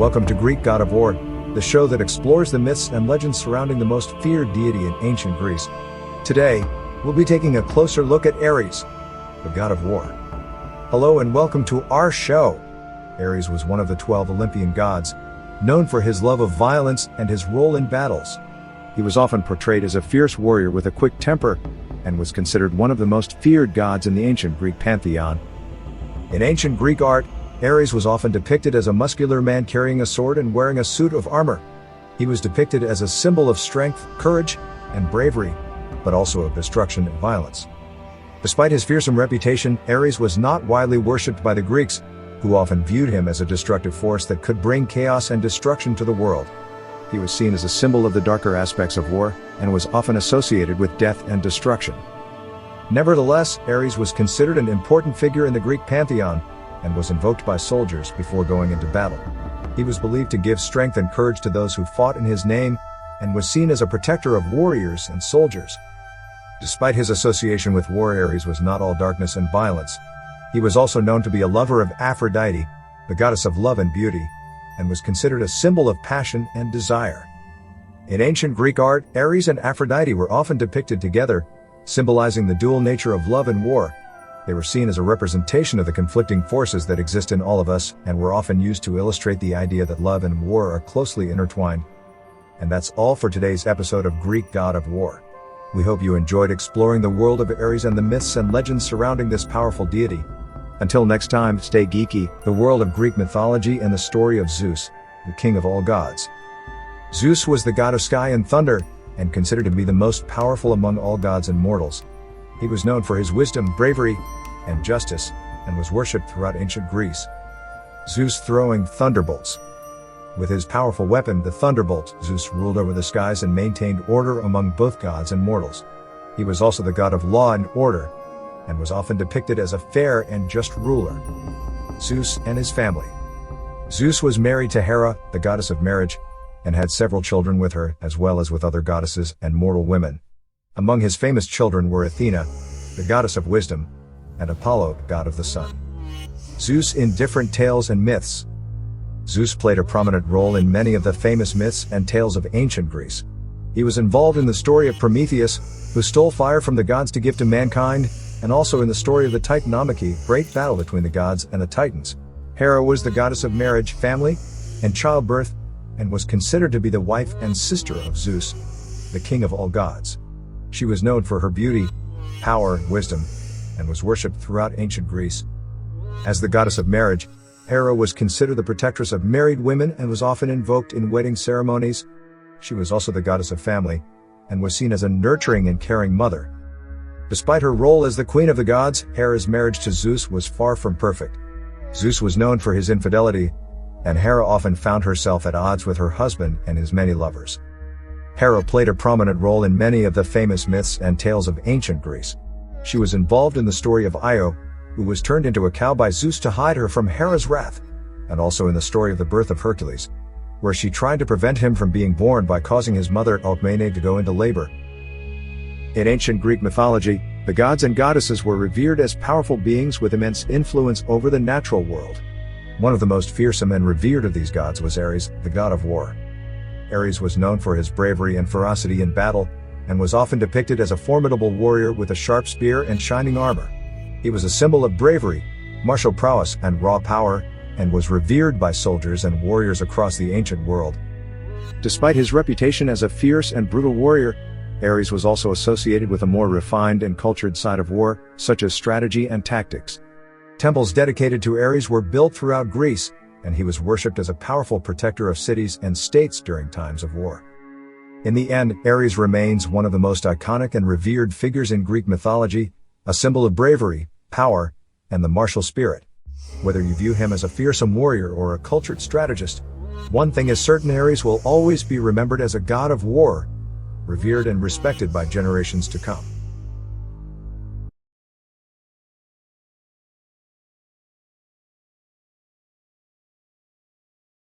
Welcome to Greek God of War, the show that explores the myths and legends surrounding the most feared deity in ancient Greece. Today, we'll be taking a closer look at Ares, the god of war. Hello and welcome to our show. Ares was one of the 12 Olympian gods, known for his love of violence and his role in battles. He was often portrayed as a fierce warrior with a quick temper, and was considered one of the most feared gods in the ancient Greek pantheon. In ancient Greek art, Ares was often depicted as a muscular man carrying a sword and wearing a suit of armor. He was depicted as a symbol of strength, courage, and bravery, but also of destruction and violence. Despite his fearsome reputation, Ares was not widely worshipped by the Greeks, who often viewed him as a destructive force that could bring chaos and destruction to the world. He was seen as a symbol of the darker aspects of war, and was often associated with death and destruction. Nevertheless, Ares was considered an important figure in the Greek pantheon, and was invoked by soldiers before going into battle. He was believed to give strength and courage to those who fought in his name, and was seen as a protector of warriors and soldiers. Despite his association with war, Ares was not all darkness and violence. He was also known to be a lover of Aphrodite, the goddess of love and beauty, and was considered a symbol of passion and desire. In ancient Greek art, Ares and Aphrodite were often depicted together, symbolizing the dual nature of love and war. They were seen as a representation of the conflicting forces that exist in all of us, and were often used to illustrate the idea that love and war are closely intertwined. And that's all for today's episode of Greek God of War. We hope you enjoyed exploring the world of Ares and the myths and legends surrounding this powerful deity. Until next time, stay geeky, the world of Greek mythology and the story of Zeus, the king of all gods. Zeus was the god of sky and thunder, and considered to be the most powerful among all gods and mortals. He was known for his wisdom, bravery, and justice, and was worshipped throughout ancient Greece. Zeus throwing thunderbolts. With his powerful weapon, the thunderbolt, Zeus ruled over the skies and maintained order among both gods and mortals. He was also the god of law and order, and was often depicted as a fair and just ruler. Zeus and his family. Zeus was married to Hera, the goddess of marriage, and had several children with her, as well as with other goddesses and mortal women. Among his famous children were Athena, the goddess of wisdom, and Apollo, god of the sun. Zeus in different tales and myths. Zeus played a prominent role in many of the famous myths and tales of ancient Greece. He was involved in the story of Prometheus, who stole fire from the gods to give to mankind, and also in the story of the Titanomachy, great battle between the gods and the Titans. Hera was the goddess of marriage, family, and childbirth, and was considered to be the wife and sister of Zeus, the king of all gods. She was known for her beauty, power, and wisdom, and was worshipped throughout ancient Greece. As the goddess of marriage, Hera was considered the protectress of married women and was often invoked in wedding ceremonies. She was also the goddess of family, and was seen as a nurturing and caring mother. Despite her role as the queen of the gods, Hera's marriage to Zeus was far from perfect. Zeus was known for his infidelity, and Hera often found herself at odds with her husband and his many lovers. Hera played a prominent role in many of the famous myths and tales of ancient Greece. She was involved in the story of Io, who was turned into a cow by Zeus to hide her from Hera's wrath, and also in the story of the birth of Hercules, where she tried to prevent him from being born by causing his mother Alcmene to go into labor. In ancient Greek mythology, the gods and goddesses were revered as powerful beings with immense influence over the natural world. One of the most fearsome and revered of these gods was Ares, the god of war. Ares was known for his bravery and ferocity in battle, and was often depicted as a formidable warrior with a sharp spear and shining armor. He was a symbol of bravery, martial prowess, and raw power, and was revered by soldiers and warriors across the ancient world. Despite his reputation as a fierce and brutal warrior, Ares was also associated with a more refined and cultured side of war, such as strategy and tactics. Temples dedicated to Ares were built throughout Greece, and he was worshipped as a powerful protector of cities and states during times of war. In the end, Ares remains one of the most iconic and revered figures in Greek mythology, a symbol of bravery, power, and the martial spirit. Whether you view him as a fearsome warrior or a cultured strategist, one thing is certain: Ares will always be remembered as a god of war, revered and respected by generations to come.